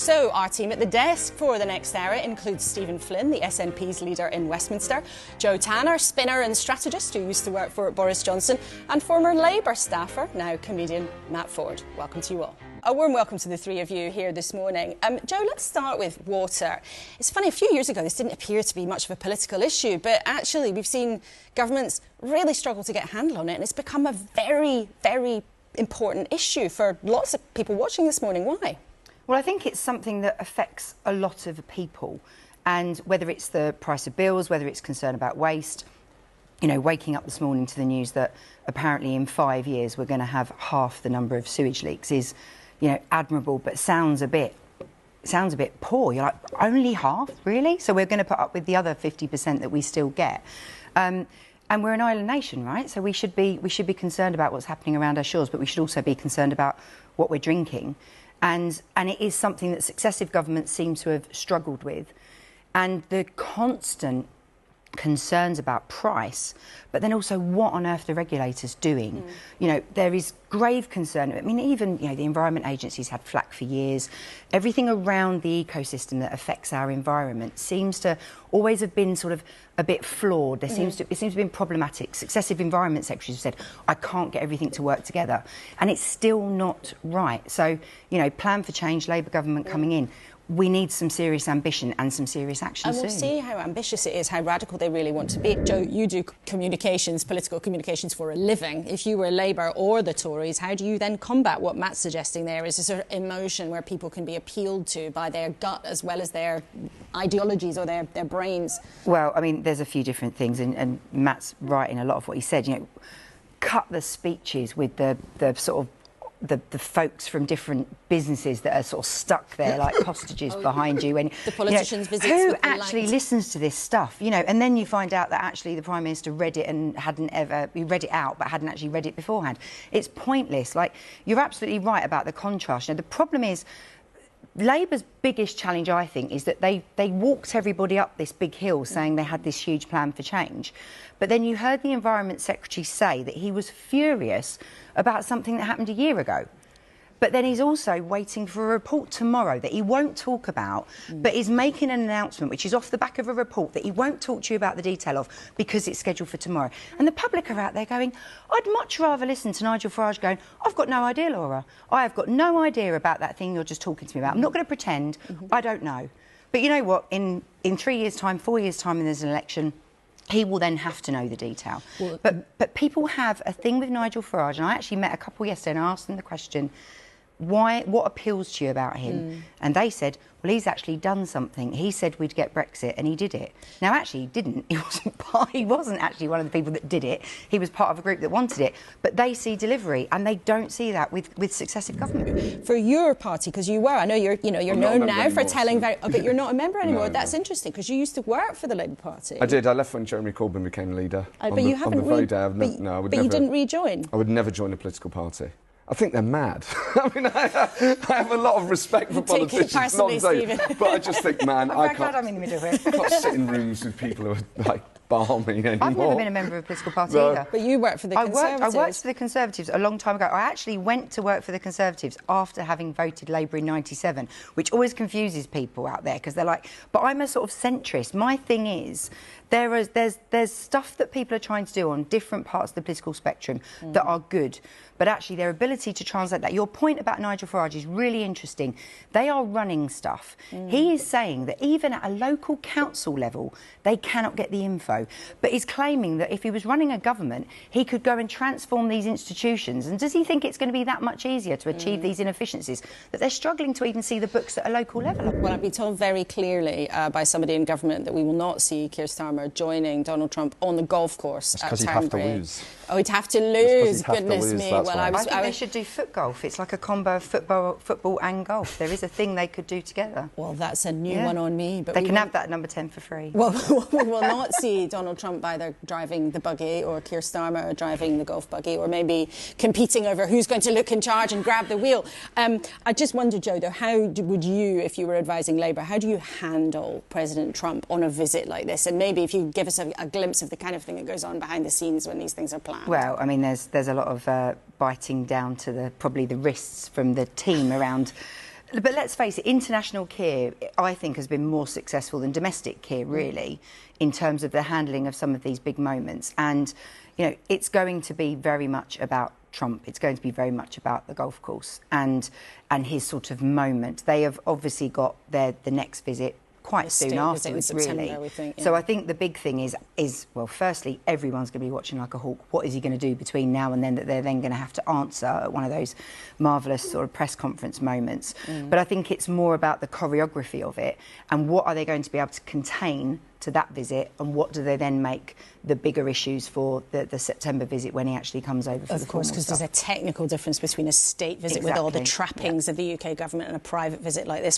So our team at the desk for the next hour includes Stephen Flynn, the SNP's leader in Westminster, Joe Tanner, spinner and strategist who used to work for Boris Johnson, and former Labour staffer, now comedian Matt Forde. Welcome to you all. A warm welcome to the three of you here this morning. Joe, let's start with water. It's funny, a few years ago this didn't appear to be much of a political issue, but actually we've seen governments really struggle to get a handle on it, and it's become a very, very important issue for lots of people watching this morning. Why? Well, I think it's something that affects a lot of people, and whether it's the price of bills, whether it's concern about waste, you know, waking up this morning to the news that apparently in 5 years we're going to have half the number of sewage leaks is, you know, admirable, but sounds a bit poor. You're like, only half, really? So we're going to put up with the other 50% that we still get. And we're an island nation, right? So we should be concerned about what's happening around our shores, but we should also be concerned about what we're drinking. And it is something that successive governments seem to have struggled with. And the constant concerns about price, but then also what on earth the regulators doing. You know, there is grave concern. I mean, even, you know, the Environment Agency's had flack for years. Everything around the ecosystem that affects our environment seems to always have been sort of a bit flawed. It seems to have been problematic. Successive environment secretaries have said, I can't get everything to work together. And it's still not right. So, you know, plan for change, Labour government coming in. We need some serious ambition and some serious action soon. And we'll see how ambitious it is, how radical they really want to be. Joe, you do communications, political communications for a living. If you were Labour or the Tories, how do you then combat what Matt's suggesting there is a sort of emotion where people can be appealed to by their gut as well as their ideologies or their brains? Well, I mean, there's a few different things, and Matt's right in a lot of what he said. You know, cut the speeches with the sort of the folks from different businesses that are sort of stuck there like hostages behind you. And the politicians' visits. Who actually listens to this stuff? You know, and then you find out that actually the Prime Minister read it and he read it out but hadn't actually read it beforehand. It's pointless. Like, you're absolutely right about the contrast. You know, the problem is Labour's biggest challenge, I think, is that they walked everybody up this big hill saying they had this huge plan for change. But then you heard the Environment Secretary say that he was furious about something that happened a year ago. But then he's also waiting for a report tomorrow that he won't talk about, but is making an announcement which is off the back of a report that he won't talk to you about the detail of because it's scheduled for tomorrow. And the public are out there going, I'd much rather listen to Nigel Farage going, I've got no idea, Laura. I have got no idea about that thing you're just talking to me about. I'm not going to pretend. I don't know. But you know what? In 3 years' time, 4 years' time, and there's an election, he will then have to know the detail. Well, but people have a thing with Nigel Farage, and I actually met a couple yesterday and I asked them the question, what appeals to you about him? And they said, well, he's actually done something. He said we'd get Brexit and he did it. Now, actually, he didn't. He wasn't actually one of the people that did it. He was part of a group that wanted it. But they see delivery, and they don't see that with successive government. For your party, because you were, I know you're known now for telling but you're not a member anymore. No, that's interesting, because you used to work for the Labour Party. I did. I left when Jeremy Corbyn became leader. But you haven't. On the very day, but you didn't rejoin. I would never join a political party. I think they're mad. I mean, I have a lot of respect for politicians, personally, Stephen. But I just think, man, I can't sit in rooms with people who are like balmy anymore. I've never been a member of a political party either. But you worked for the Conservatives. I worked for the Conservatives a long time ago. I actually went to work for the Conservatives after having voted Labour in '97, which always confuses people out there because they're like, but I'm a sort of centrist. My thing is, there's stuff that people are trying to do on different parts of the political spectrum that are good, but actually their ability to translate that. Your point about Nigel Farage is really interesting. They are running stuff. He is saying that even at a local council level, they cannot get the info, but he's claiming that if he was running a government, he could go and transform these institutions. And does he think it's going to be that much easier to achieve these inefficiencies that they're struggling to even see the books at a local level? Well, I've been told very clearly by somebody in government that we will not see Keir Starmer joining Donald Trump on the golf course at because he'd have to lose. Oh, he'd have to lose. Goodness me. Well, I think they should do foot golf. It's like a combo of football and golf. There is a thing they could do together. Well, that's a new one on me. But they can have that number 10 for free. Well, we will not see Donald Trump either driving the buggy or Keir Starmer driving the golf buggy, or maybe competing over who's going to look in charge and grab the wheel. I just wonder, Joe, though, how would you, if you were advising Labour, how do you handle President Trump on a visit like this? And maybe if you give us a glimpse of the kind of thing that goes on behind the scenes when these things are planned. Well, I mean, there's a lot of biting down to probably the wrists from the team around But let's face it, international Keir, I think, has been more successful than domestic Keir, really, in terms of the handling of some of these big moments. And, you know, it's going to be very much about Trump. It's going to be very much about the golf course and his sort of moment. They have obviously got the next visit quite soon afterwards, really. We think, yeah. So I think the big thing is well, firstly, everyone's going to be watching like a hawk. What is he going to do between now and then that they're then going to have to answer at one of those marvellous sort of press conference moments? But I think it's more about the choreography of it and what are they going to be able to contain to that visit, and what do they then make the bigger issues for the September visit when he actually comes over for the formal stuff. Of course, because there's a technical difference between a state visit with all the trappings of the UK government and a private visit like this one.